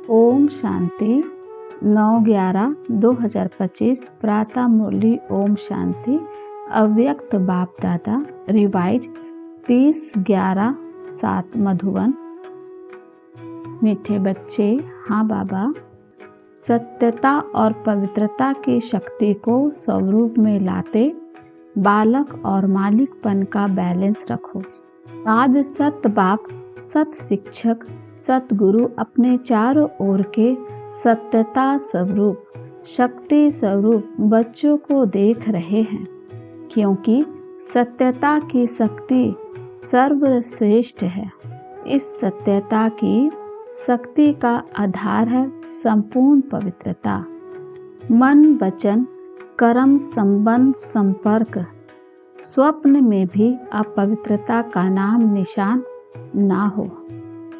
ओम शांति 9/11/2025 प्रातः मुरली। ओम शांति। अव्यक्त बाप दादा रिवाइज 30/11/7 मधुबन। मीठे बच्चे, हाँ बाबा, सत्यता और पवित्रता की शक्ति को स्वरूप में लाते बालक और मालिकपन का बैलेंस रखो। आज सत बाप, सत शिक्षक, सतगुरु अपने चारों ओर के सत्यता स्वरूप, शक्ति स्वरूप बच्चों को देख रहे हैं, क्योंकि सत्यता की शक्ति सर्वश्रेष्ठ है। इस सत्यता की शक्ति का आधार है संपूर्ण पवित्रता। मन, वचन, कर्म, संबंध, संपर्क, स्वप्न में भी अपवित्रता का नाम निशान ना हो।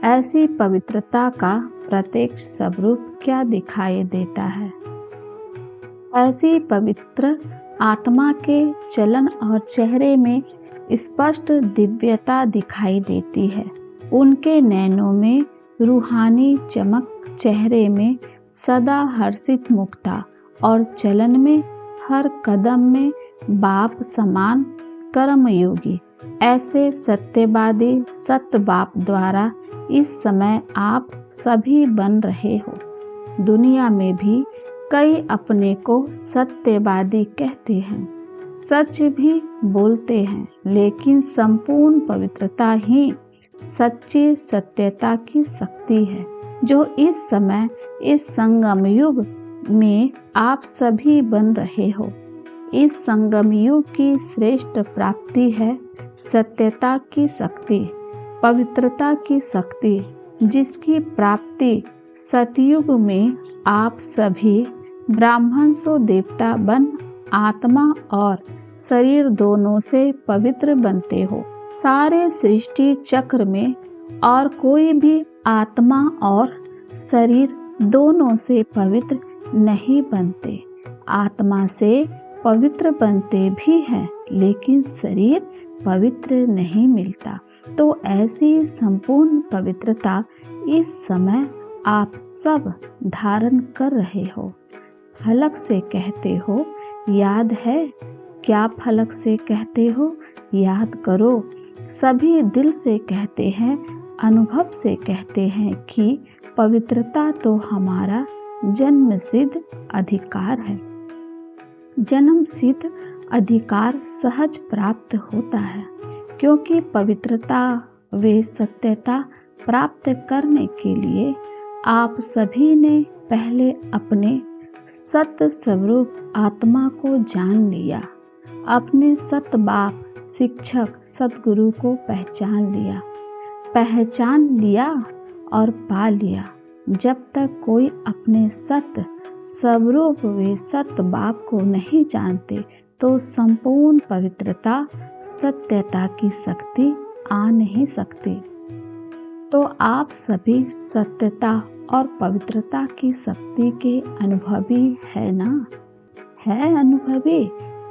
ऐसी पवित्रता का प्रत्यक्ष स्वरूप क्या दिखाई देता है? ऐसी पवित्र आत्मा के चलन और चेहरे में स्पष्ट दिव्यता दिखाई देती है। उनके नैनों में रूहानी चमक, चेहरे में सदा हर्षित मुखता और चलन में हर कदम में बाप समान कर्मयोगी। ऐसे सत्यवादी सत्य बाप द्वारा इस समय आप सभी बन रहे हो। दुनिया में भी कई अपने को सत्यवादी कहते हैं, सच भी बोलते हैं, लेकिन संपूर्ण पवित्रता ही सच्ची सत्यता की शक्ति है, जो इस समय इस संगम युग में आप सभी बन रहे हो। इस संगम युग की श्रेष्ठ प्राप्ति है सत्यता की शक्ति, पवित्रता की शक्ति, जिसकी प्राप्ति सतयुग में आप सभी ब्राह्मण सो देवता बन आत्मा और शरीर दोनों से पवित्र बनते हो। सारे सृष्टि चक्र में और कोई भी आत्मा और शरीर दोनों से पवित्र नहीं बनते। आत्मा से पवित्र बनते भी हैं, लेकिन शरीर पवित्र नहीं मिलता। तो ऐसी संपूर्ण पवित्रता इस समय आप सब धारण कर रहे हो। फलक से कहते हो, याद है? क्या फलक से कहते हो? याद करो। सभी दिल से कहते हैं, अनुभव से कहते हैं कि पवित्रता तो हमारा जन्मसिद्ध अधिकार है। जन्मसिद्ध अधिकार सहज प्राप्त होता है, क्योंकि पवित्रता व सत्यता प्राप्त करने के लिए आप सभी ने पहले अपने सत्य स्वरूप आत्मा को जान लिया, अपने सत्य बाप, शिक्षक, सतगुरु को पहचान लिया और पा लिया। जब तक कोई अपने सत्य स्वरूप वे सत्य बाप को नहीं जानते, तो संपूर्ण पवित्रता, सत्यता की शक्ति आ नहीं सकती। तो आप सभी सत्यता और पवित्रता की शक्ति के अनुभवी है ना? है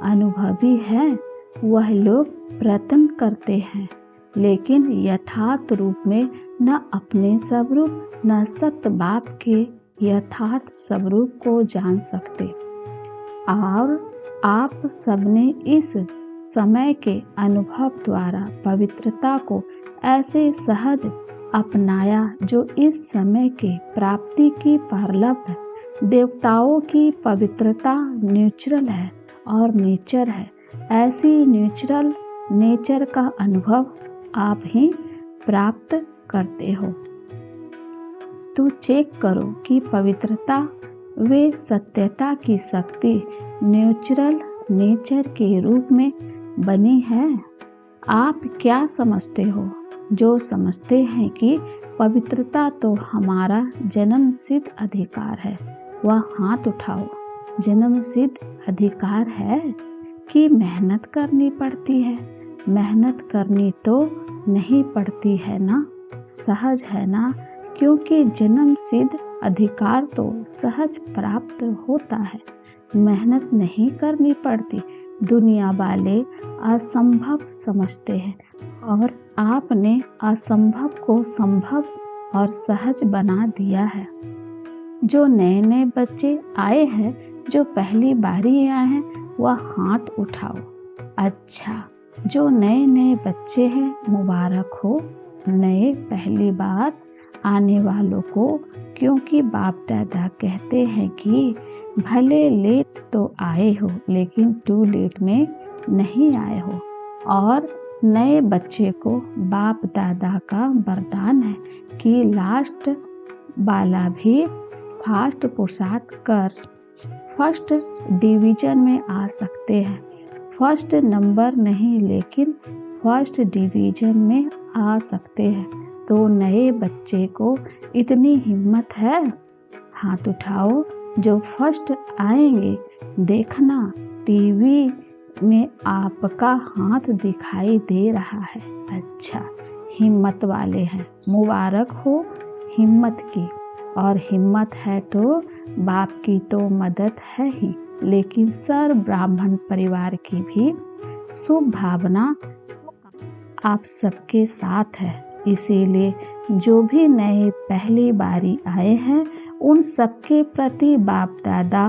अनुभवी है। वह लोग प्रयत्न करते हैं, लेकिन यथार्थ रूप में न अपने स्वरूप न सत्य बाप के यथार्थ स्वरूप को जान सकते। और आप सबने इस समय के अनुभव द्वारा पवित्रता को ऐसे सहज अपनाया, जो इस समय के प्राप्ति की पारलभ है। देवताओं की पवित्रता न्यूट्रल है और नेचर है। ऐसी न्यूट्रल नेचर का अनुभव आप ही प्राप्त करते हो। तो चेक करो कि पवित्रता व सत्यता की शक्ति न्यूट्रल नेचर के रूप में बनी है। आप क्या समझते हो? जो समझते हैं कि पवित्रता तो हमारा जन्म सिद्ध अधिकार है, वह हाथ उठाओ। जन्म सिद्ध अधिकार है कि मेहनत करनी पड़ती है? मेहनत करनी तो नहीं पड़ती है ना, सहज है ना, क्योंकि जन्म सिद्ध अधिकार तो सहज प्राप्त होता है, मेहनत नहीं करनी पड़ती। दुनिया वाले असंभव समझते हैं, और आपने असंभव को संभव और सहज बना दिया है। जो नए नए बच्चे आए हैं, जो पहली बारी आए हैं, वह हाथ उठाओ। अच्छा, जो नए नए बच्चे हैं, मुबारक हो नए पहली बार आने वालों को, क्योंकि बाप दादा कहते हैं कि भले लेट तो आए हो लेकिन टू लेट में नहीं आए हो। और नए बच्चे को बाप दादा का वरदान है कि लास्ट वाला भी फास्ट पुरुषार्थ कर फर्स्ट डिवीजन में आ सकते हैं। फर्स्ट नंबर नहीं लेकिन फर्स्ट डिवीजन में आ सकते हैं। तो नए बच्चे को इतनी हिम्मत है, हाथ उठाओ। जो फर्स्ट आएंगे, देखना टीवी में आपका हाथ दिखाई दे रहा है। अच्छा, हिम्मत वाले हैं, मुबारक हो हिम्मत की। और हिम्मत है तो बाप की तो मदद है ही, लेकिन सर ब्राह्मण परिवार की भी शुभ भावना आप सबके साथ है। इसीलिए जो भी नए पहली बारी आए हैं, उन सबके प्रति बाप दादा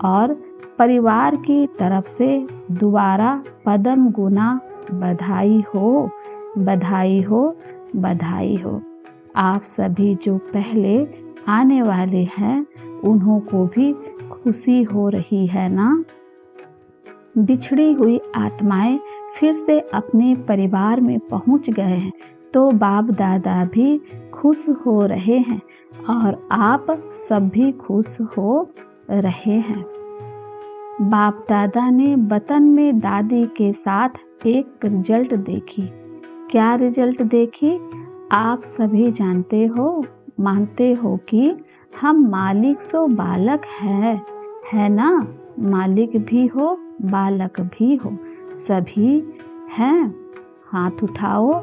और परिवार की तरफ से दोबारा पदम गुना बधाई हो, बधाई हो, बधाई हो। आप सभी जो पहले आने वाले हैं, उन्हों को भी खुशी हो रही है ना। बिछड़ी हुई आत्माएं फिर से अपने परिवार में पहुंच गए हैं, तो बाप दादा भी खुश हो रहे हैं और आप सब भी खुश हो रहे हैं। बाप दादा ने वतन में दादी के साथ एक रिजल्ट देखी। क्या रिजल्ट देखी? आप सभी जानते हो, मानते हो कि हम मालिक सो बालक है ना। मालिक भी हो, बालक भी हो, सभी हैं। हाथ उठाओ,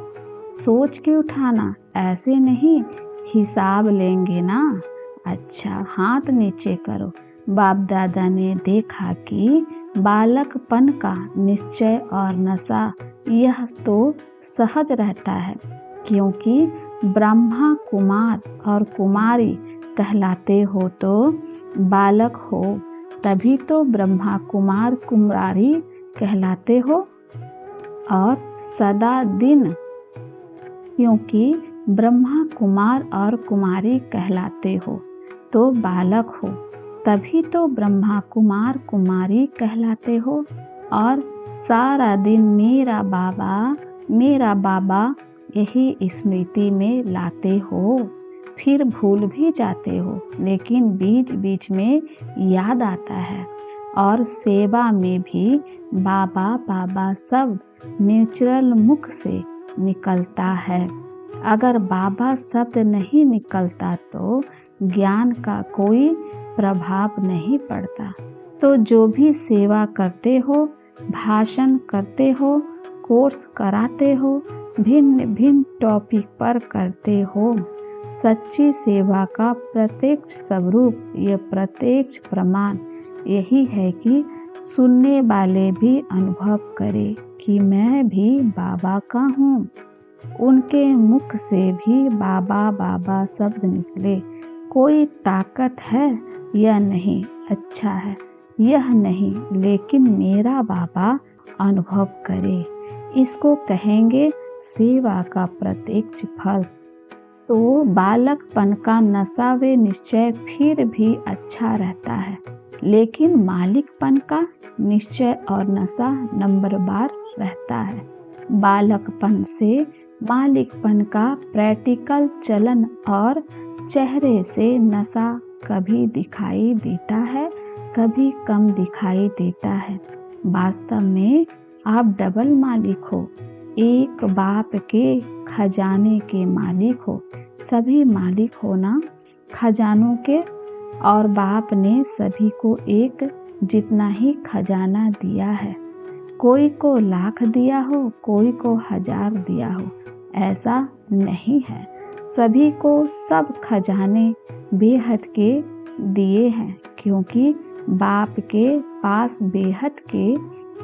सोच के उठाना, ऐसे नहीं हिसाब लेंगे ना। अच्छा, हाथ नीचे करो। बाप दादा ने देखा कि बालकपन का निश्चय और नशा यह तो सहज रहता है, क्योंकि ब्रह्मा कुमार और कुमारी कहलाते हो तो बालक हो, तभी तो ब्रह्मा कुमार कुमारी कहलाते हो। और सदा दिन, क्योंकि ब्रह्मा कुमार और कुमारी कहलाते हो तो बालक हो, तभी तो ब्रह्मा कुमार कुमारी कहलाते हो। और सारा दिन मेरा बाबा यही स्मृति में लाते हो, फिर भूल भी जाते हो, लेकिन बीच बीच में याद आता है। और सेवा में भी बाबा बाबा सब नेचुरल मुख से निकलता है। अगर बाबा शब्द नहीं निकलता तो ज्ञान का कोई प्रभाव नहीं पड़ता। तो जो भी सेवा करते हो, भाषण करते हो, कोर्स कराते हो, भिन्न भिन्न टॉपिक पर करते हो, सच्ची सेवा का प्रत्यक्ष स्वरूप, यह प्रत्यक्ष प्रमाण यही है कि सुनने वाले भी अनुभव करें कि मैं भी बाबा का हूँ। उनके मुख से भी बाबा बाबा शब्द निकले। कोई ताकत है या नहीं, अच्छा है यह नहीं, लेकिन मेरा बाबा अनुभव करे, इसको कहेंगे सेवा का प्रत्यक्ष फल। तो बालकपन का नशा व निश्चय फिर भी अच्छा रहता है, लेकिन मालिकपन का निश्चय और नशा नंबर बार रहता है। बालकपन से मालिकपन का प्रैक्टिकल चलन और चेहरे से नशा कभी दिखाई देता है, कभी कम दिखाई देता है। वास्तव में आप डबल मालिक हो, एक बाप के खजाने के मालिक हो। सभी मालिक हो ना खजानों के, और बाप ने सभी को एक जितना ही खजाना दिया है। कोई को लाख दिया हो, कोई को 1000 दिया हो, ऐसा नहीं है। सभी को सब खजाने बेहद के दिए हैं, क्योंकि बाप के पास बेहद के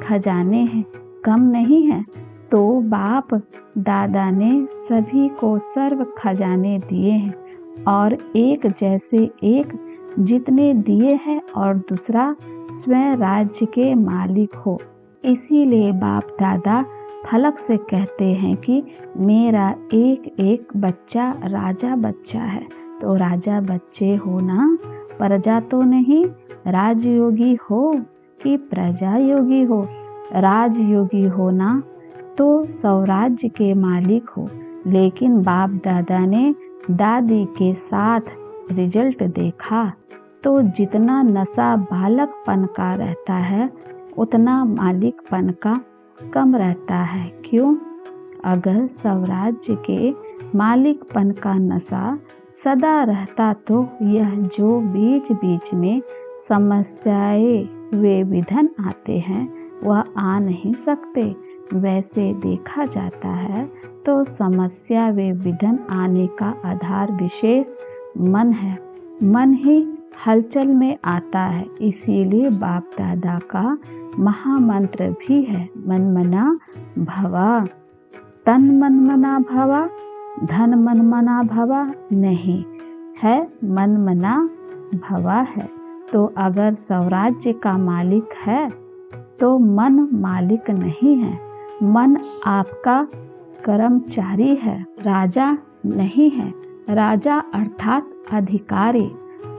खजाने हैं, कम नहीं है। तो बाप दादा ने सभी को सर्व खजाने दिए हैं और एक जैसे एक जितने दिए हैं और दूसरा स्वयं राज्य के मालिक हो। इसीलिए बाप दादा फलक से कहते हैं कि मेरा एक एक बच्चा राजा बच्चा है। तो राजा बच्चे हो ना, प्रजा तो नहीं। राजयोगी हो कि प्रजा योगी हो। राजयोगी हो ना तो स्वराज्य के मालिक हो। लेकिन बाप दादा ने दादी के साथ रिजल्ट देखा तो जितना नशा बालकपन का रहता है उतना मालिकपन का कम रहता है। क्यों? अगर स्वराज्य के मालिकपन का नशा सदा रहता तो यह जो बीच बीच में समस्याएं वे विघ्न आते हैं वह आ नहीं सकते। वैसे देखा जाता है तो समस्या वे विघ्न आने का आधार विशेष मन है। मन ही हलचल में आता है। इसीलिए बाप दादा का महामंत्र भी है मनमना भवा। तन मनमना भवा, धन मनमना भवा नहीं है, मनमना भवा है। तो अगर स्वराज्य का मालिक है तो मन मालिक नहीं है। मन आपका कर्मचारी है, राजा नहीं है। राजा अर्थात अधिकारी,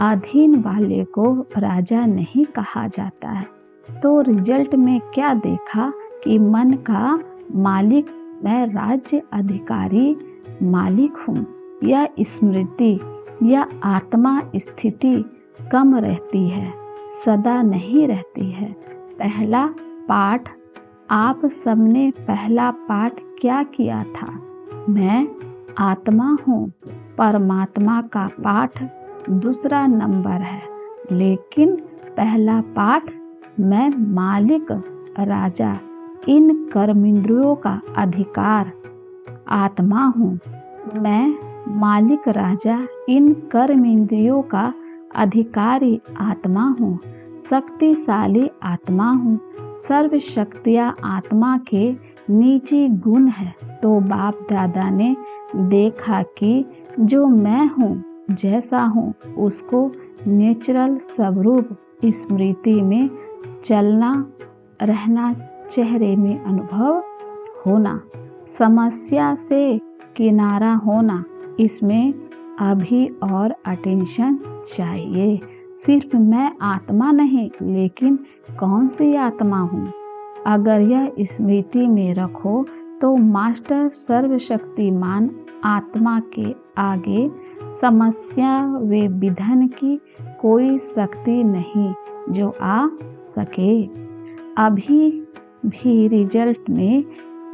अधीन वाले को राजा नहीं कहा जाता है। तो रिजल्ट में क्या देखा कि मन का मालिक मैं राज्य अधिकारी मालिक हूँ। यह स्मृति या आत्मा स्थिति कम रहती है, सदा नहीं रहती है। पहला पाठ आप सबने पहला पाठ क्या किया था? मैं आत्मा हूँ। परमात्मा का पाठ दूसरा नंबर है, लेकिन पहला पाठ मैं मालिक राजा इन कर्मेंद्रियों का अधिकार आत्मा हूँ। मैं मालिक राजा इन कर्मेंद्रियों का अधिकारी आत्मा हूँ। शक्तिशाली आत्मा हूँ। सर्व शक्तियाँ आत्मा के निजी गुण है। तो बाप दादा ने देखा कि जो मैं हूँ, जैसा हूँ, उसको नेचुरल स्वरूप स्मृति में चलना रहना, चेहरे में अनुभव होना, समस्या से किनारा होना, इसमें अभी और अटेंशन चाहिए। सिर्फ मैं आत्मा नहीं, लेकिन कौन सी आत्मा हूँ? अगर यह स्मृति में रखो तो मास्टर सर्वशक्तिमान आत्मा के आगे समस्या व विघ्न की कोई शक्ति नहीं जो आ सके। अभी भी रिजल्ट में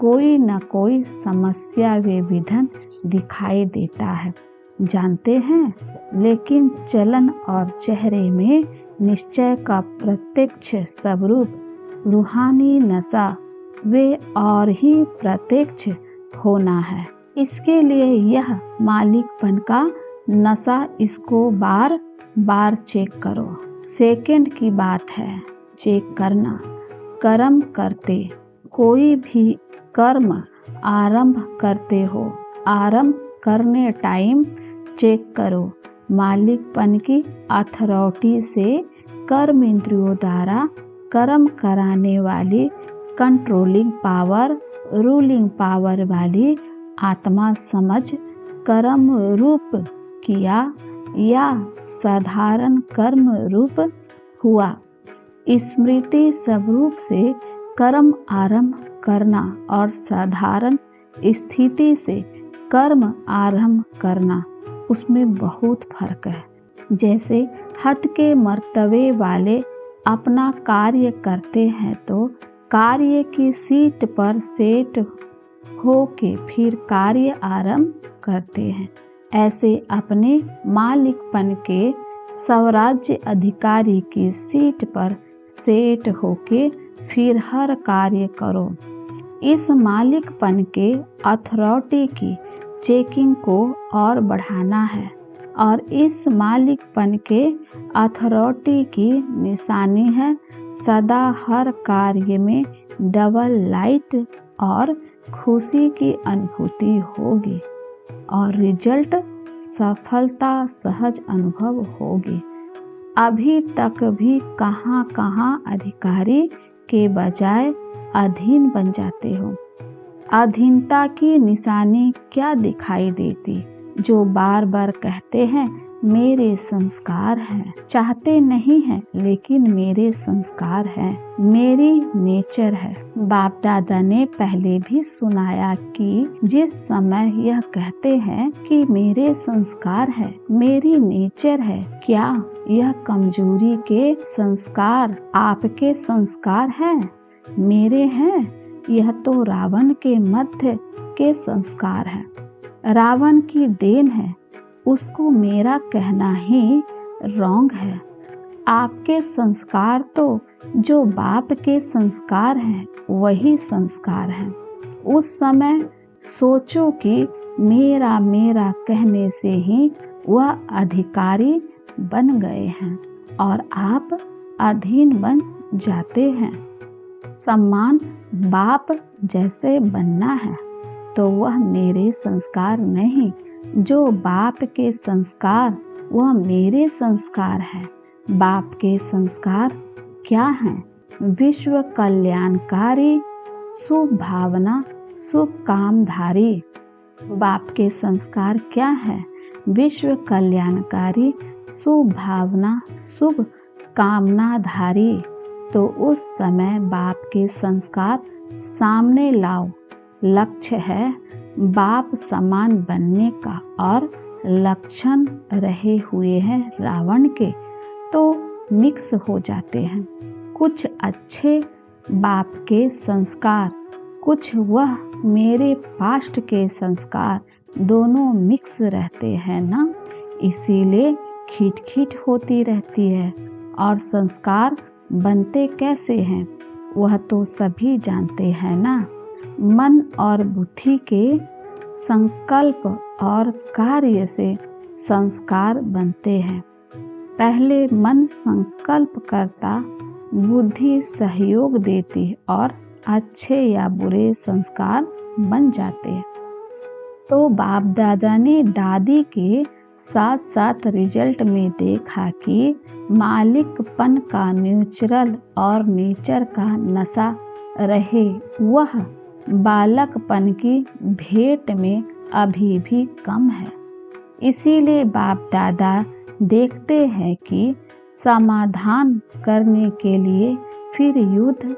कोई न कोई समस्या व विघ्न दिखाई देता है, जानते हैं। लेकिन चलन और चेहरे में निश्चय का प्रत्यक्ष स्वरूप रूहानी नशा वे और ही प्रत्यक्ष होना है। इसके लिए यह मालिकपन का नशा, इसको बार बार चेक करो। सेकंड की बात है चेक करना। कर्म करते कोई भी कर्म आरंभ करते हो, आरंभ करने टाइम चेक करो। मालिकपन की अथॉरिटी से कर्म इंद्रियों द्वारा कर्म कराने वाली कंट्रोलिंग पावर, रूलिंग पावर वाली आत्मा समझ कर्म रूप किया या साधारण कर्म रूप हुआ। स्मृति स्वरूप से कर्म आरंभ करना और साधारण स्थिति से कर्म आरंभ करना, उसमें बहुत फर्क है। जैसे हद के मर्तबे वाले अपना कार्य करते हैं तो कार्य की सीट पर सेट हो के फिर कार्य आरंभ करते हैं। ऐसे अपने मालिकपन के स्वराज्य अधिकारी की सीट पर सेट होके फिर हर कार्य करो। इस मालिकपन के अथॉरिटी की चेकिंग को और बढ़ाना है और इस मालिकपन के अथॉरिटी की निशानी है सदा हर कार्य में डबल लाइट और खुशी की अनुभूति होगी और रिजल्ट सफलता सहज अनुभव होगी। अभी तक भी कहाँ कहाँ अधिकारी के बजाय अधीन बन जाते हो। अधीनता की निशानी क्या दिखाई देती? जो बार बार कहते हैं मेरे संस्कार हैं, चाहते नहीं हैं लेकिन मेरे संस्कार हैं, मेरी नेचर है। बाप दादा ने पहले भी सुनाया कि जिस समय यह कहते हैं कि मेरे संस्कार है, मेरी नेचर है, क्या यह कमजोरी के संस्कार आपके संस्कार हैं, मेरे हैं? यह तो रावण के मध्य के संस्कार है, रावण की देन है, उसको मेरा कहना ही रॉन्ग है। आपके संस्कार तो जो बाप के संस्कार हैं वही संस्कार हैं। उस समय सोचो कि मेरा मेरा कहने से ही वह अधिकारी बन गए हैं और आप अधीन बन जाते हैं। सम्मान बाप जैसे बनना है तो वह मेरे संस्कार नहीं, जो बाप के संस्कार वह मेरे संस्कार है। बाप के संस्कार क्या हैं? विश्व कल्याणकारी, शुभ भावना, शुभ कामधारी। बाप के संस्कार क्या है? विश्व कल्याणकारी, शुभ भावना, शुभ कामनाधारी। तो उस समय बाप के संस्कार सामने लाओ। लक्ष्य है बाप समान बनने का और लक्षण रहे हुए हैं रावण के, तो मिक्स हो जाते हैं। कुछ अच्छे बाप के संस्कार, कुछ वह मेरे पास्ट के संस्कार, दोनों मिक्स रहते हैं ना, इसीलिए खींच होती रहती है। और संस्कार बनते कैसे हैं वह तो सभी जानते हैं ना। मन और बुद्धि के संकल्प और कार्य से संस्कार बनते हैं। पहले मन संकल्प करता, बुद्धि सहयोग देती और अच्छे या बुरे संस्कार बन जाते हैं। तो बाप दादा ने दादी के साथ साथ रिजल्ट में देखा कि मालिकपन का न्यूट्रल और नेचर का नशा रहे, वह बालकपन की भेंट में अभी भी कम है। इसीलिए बाप दादा देखते हैं कि समाधान करने के लिए फिर युद्ध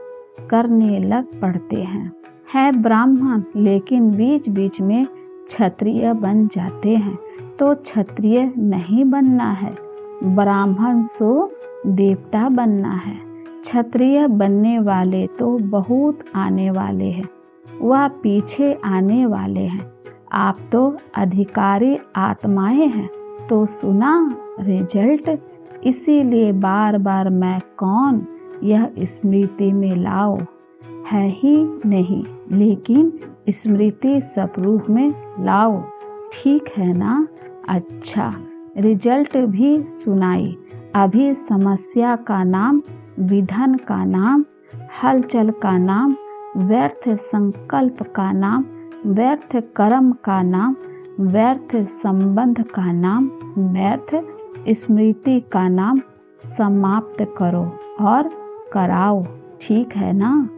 करने लग पड़ते हैं। है ब्राह्मण लेकिन बीच बीच में क्षत्रिय बन जाते हैं, तो क्षत्रिय नहीं बनना है, ब्राह्मण सो देवता बनना है। क्षत्रिय बनने वाले तो बहुत आने वाले हैं, वह पीछे आने वाले हैं। आप तो अधिकारी आत्माएं हैं, तो सुना रिजल्ट। इसीलिए बार बार मैं कौन यह स्मृति में लाओ, है ही नहीं, लेकिन स्मृति स्वरूप में लाओ। ठीक है ना? अच्छा, रिजल्ट भी सुनाई। अभी समस्या का नाम, विधन का नाम, हलचल का नाम, व्यर्थ संकल्प का नाम, व्यर्थ कर्म का नाम, व्यर्थ संबंध का नाम, व्यर्थ स्मृति का नाम समाप्त करो और कराओ। ठीक है ना?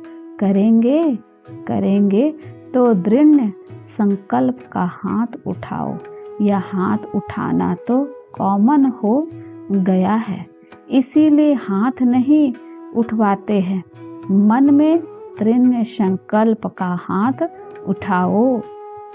करेंगे तो दृढ़ संकल्प का हाथ उठाओ। यह हाथ उठाना तो कॉमन हो गया है, इसीलिए हाथ नहीं उठवाते हैं। मन में दृढ़ संकल्प का हाथ उठाओ।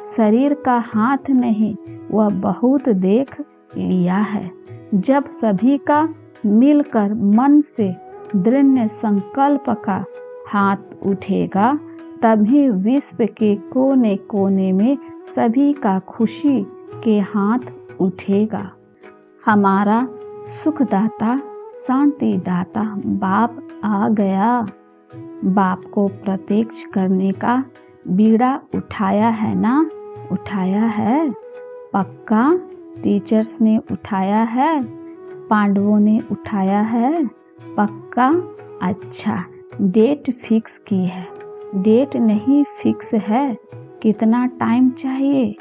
शरीर का हाथ नहीं, वह बहुत देख लिया है। जब सभी का मिलकर मन से दृढ़ संकल्प का हाथ उठेगा, तभी विश्व के कोने कोने में सभी का खुशी के हाथ उठेगा। हमारा सुखदाता, शांतिदाता बाप आ गया। बाप को प्रत्यक्ष करने का बीड़ा उठाया है ना? उठाया है पक्का। टीचर्स ने उठाया है, पांडवों ने उठाया है पक्का। अच्छा, डेट फिक्स की है? डेट नहीं फिक्स है। कितना टाइम चाहिए?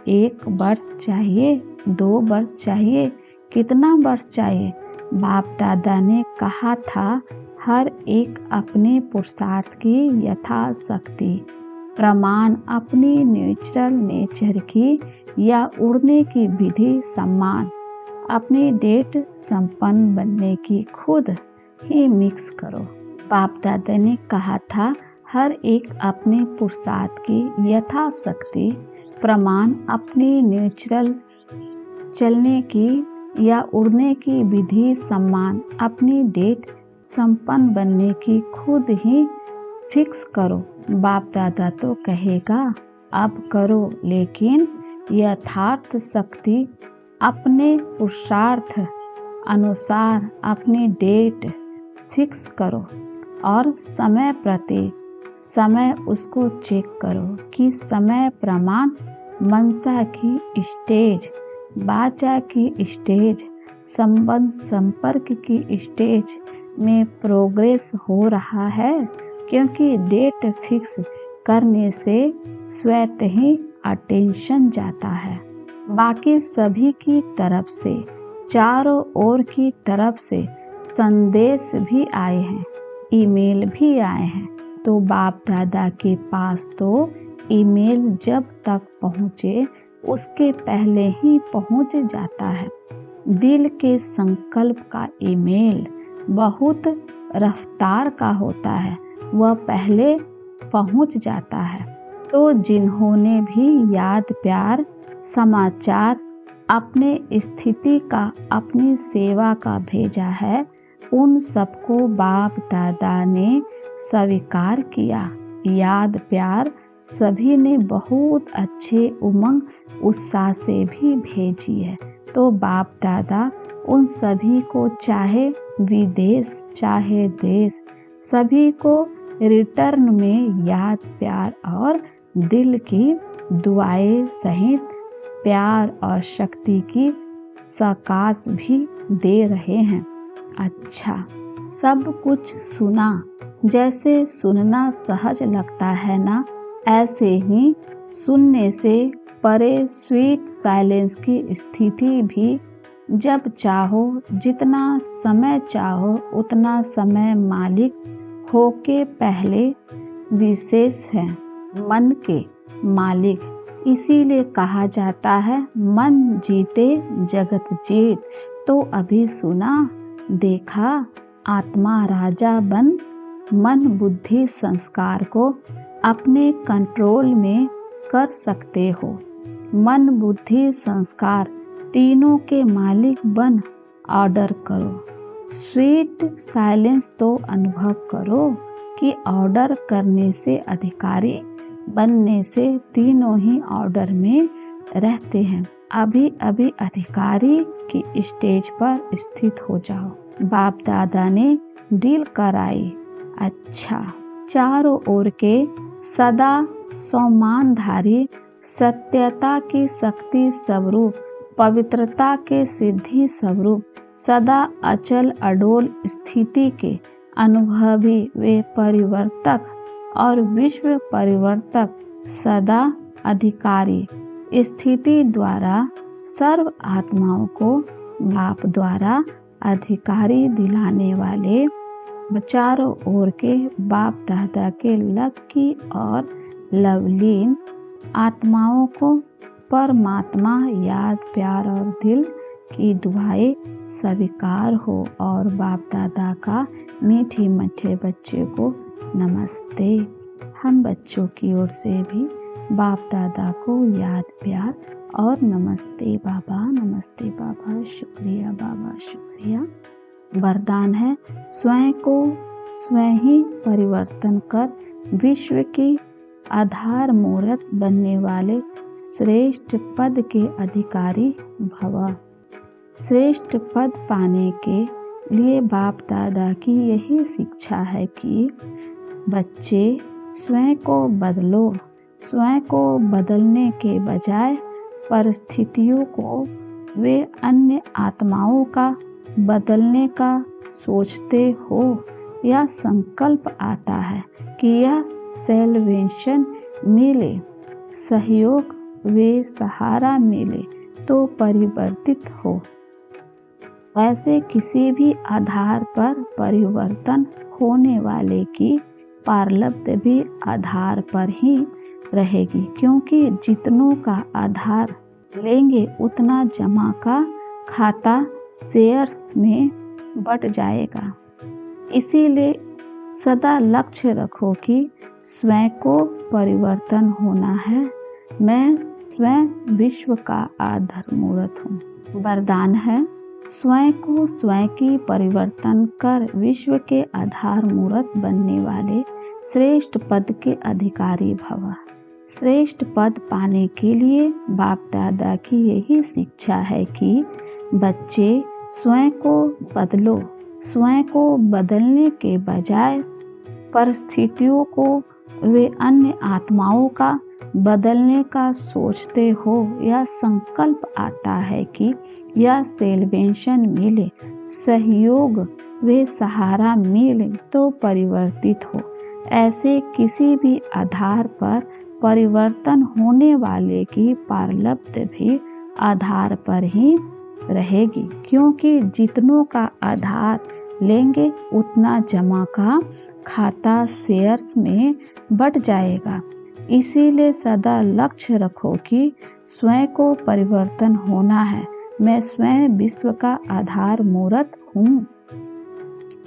1 वर्ष चाहिए, 2 वर्ष चाहिए, कितना वर्ष चाहिए? बाप दादा ने कहा था, हर एक अपने पुरुषार्थ की यथाशक्ति प्रमाण, अपनी नेचुरल नेचर की या उड़ने की विधि सम्मान, अपनी डेट संपन्न बनने की खुद ही मिक्स करो। बाप दादा ने कहा था, हर एक अपने पुरुषार्थ की यथाशक्ति प्रमाण, अपनी नेचुरल चलने की या उड़ने की विधि सम्मान, अपनी डेट संपन्न बनने की खुद ही फिक्स करो। बाप दादा तो कहेगा अब करो, लेकिन यथार्थ शक्ति अपने पुरुषार्थ अनुसार अपनी डेट फिक्स करो और समय प्रति समय उसको चेक करो कि समय प्रमाण मनसा की स्टेज, बाचा की स्टेज, संबंध संपर्क की स्टेज में प्रोग्रेस हो रहा है, क्योंकि डेट फिक्स करने से स्वतः ही अटेंशन जाता है। बाकी सभी की तरफ से, चारों ओर की तरफ से संदेश भी आए हैं, ईमेल भी आए हैं, तो बाप दादा के पास तो ईमेल जब तक पहुँचे उसके पहले ही पहुँच जाता है। दिल के संकल्प का ईमेल बहुत रफ्तार का होता है, वह पहले पहुँच जाता है। तो जिन्होंने भी याद प्यार समाचार अपने स्थिति का, अपनी सेवा का भेजा है, उन सबको बाप दादा ने स्वीकार किया। याद प्यार सभी ने बहुत अच्छे उमंग उत्साह से भी भेजी है। तो बाप दादा उन सभी को, चाहे विदेश चाहे देश, सभी को रिटर्न में याद प्यार और दिल की दुआएं सहित प्यार और शक्ति की सकाश भी दे रहे हैं। अच्छा, सब कुछ सुना, जैसे सुनना सहज लगता है ना, ऐसे ही सुनने से परे स्वीट साइलेंस की स्थिति भी जब चाहो, जितना समय चाहो उतना समय मालिक होके पहले विशेष है, मन के मालिक। इसीलिए कहा जाता है, मन जीते जगत जीत। तो अभी सुना देखा, आत्मा राजा बन मन बुद्धि संस्कार को अपने कंट्रोल में कर सकते हो। मन बुद्धि संस्कार तीनों के मालिक बन ऑर्डर करो। स्वीट साइलेंस तो अनुभव करो कि ऑर्डर करने से, अधिकारी बनने से तीनों ही ऑर्डर में रहते हैं। अभी अभी अधिकारी की स्टेज पर स्थित हो जाओ। बाप दादा ने डील कराई। अच्छा, चारों ओर के सदा सम्मानधारी, सत्यता की शक्ति स्वरूप, पवित्रता के सिद्धि स्वरूप, सदा अचल अडोल स्थिति के अनुभवी वे परिवर्तक और विश्व परिवर्तक, सदा अधिकारी, स्थिति द्वारा सर्व आत्माओं को बाप द्वारा अधिकारी दिलाने वाले, चारों ओर के बाप दादा के लकी और लवलीन आत्माओं को परमात्मा याद प्यार और दिल की दुआएं स्वीकार हो। और बाप दादा का मीठी मीठे बच्चे को नमस्ते। हम बच्चों की ओर से भी बाप दादा को याद प्यार और नमस्ते बाबा, शुक्रिया बाबा, शुक्रिया। वरदान है, स्वयं को स्वयं ही परिवर्तन कर विश्व की आधार मूर्त बनने वाले श्रेष्ठ पद के अधिकारी भव। श्रेष्ठ पद पाने के लिए बाप दादा की यही शिक्षा है कि बच्चे स्वयं को बदलो। स्वयं को बदलने के बजाय परिस्थितियों को वे अन्य आत्माओं का बदलने का सोचते हो। यह संकल्प आता है कि यह सेल्वेशन मिले, सहयोग वे सहारा मिले तो परिवर्तित हो। ऐसे किसी भी आधार पर परिवर्तन होने वाले की पारलब्ध भी आधार पर ही रहेगी, क्योंकि जितनों का आधार लेंगे उतना जमा का खाता शेयर्स में बट जाएगा। इसीलिए सदा लक्ष्य रखो कि स्वयं को परिवर्तन होना है। मैं स्वयं विश्व का आधार मूर्त हूँ। वरदान है, स्वयं को स्वयं की परिवर्तन कर विश्व के आधार मूर्त बनने वाले श्रेष्ठ पद के अधिकारी भव। श्रेष्ठ पद पाने के लिए बाप दादा की यही शिक्षा है कि बच्चे स्वयं को बदलो। स्वयं को बदलने के बजाय परिस्थितियों को वे अन्य आत्माओं का बदलने का सोचते हो या संकल्प आता है कि यह सेलिब्रेशन मिले, सहयोग वे सहारा मिले तो परिवर्तित हो। ऐसे किसी भी आधार पर परिवर्तन होने वाले की पारलब्ध भी आधार पर ही रहेगी, क्योंकि जितनों का आधार लेंगे उतना जमा का खाता शेयर्स में बट जाएगा। इसीलिए सदा लक्ष्य रखो कि स्वयं को परिवर्तन होना है। मैं स्वयं विश्व का आधार मूर्त हूँ।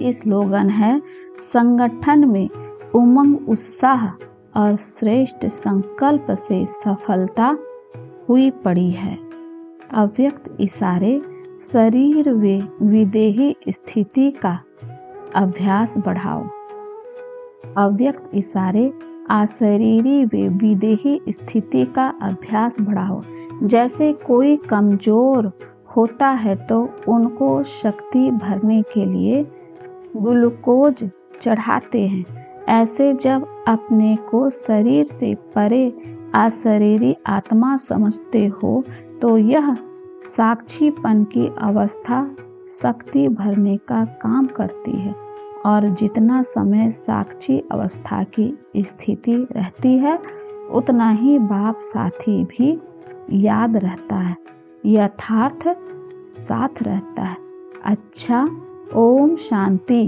इस स्लोगन है, संगठन में उमंग उत्साह और श्रेष्ठ संकल्प से सफलता हुई पड़ी है। अव्यक्त इशारे शरीर व विदेही स्थिति का अभ्यास बढ़ाओ। अव्यक्त इशारे अशरीरी व विदेही स्थिति का अभ्यास बढ़ाओ। जैसे कोई कमजोर होता है तो उनको शक्ति भरने के लिए ग्लूकोज चढ़ाते हैं। ऐसे जब अपने को शरीर से परे अशरीरी आत्मा समझते हो तो यह साक्षीपन की अवस्था शक्ति भरने का काम करती है, और जितना समय साक्षी अवस्था की स्थिति रहती है उतना ही बाप साथी भी याद रहता है, यथार्थ साथ रहता है। अच्छा, ओम शांति।